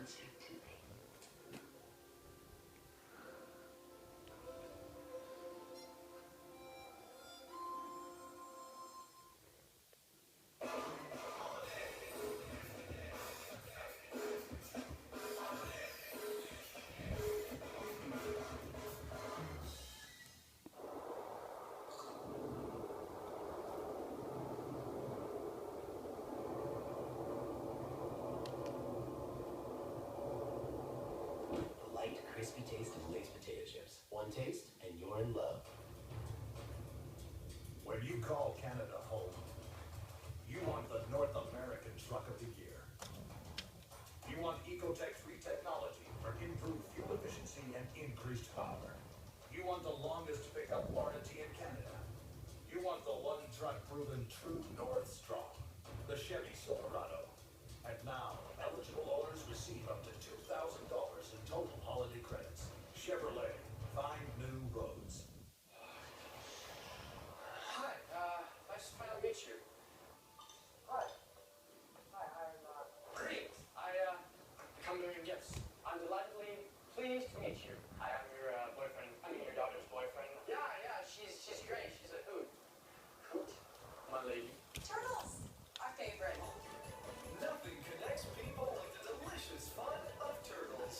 closer to me. Crispy taste of Lay's potato chips. One taste, and you're in love. When you call Canada home, you want the North American truck of the year. You want Ecotech-free technology for improved fuel efficiency and increased power. You want the longest pickup warranty in Canada. You want the one truck proven true North strong, the Chevy Silverado. And now, eligible owners receive up to $2,000 in total holiday credits. Chevrolet, find new roads. Hi, nice to finally meet you. Hi. Hi, I'm, Great. I come bringing gifts. I'm delightfully pleased to meet you.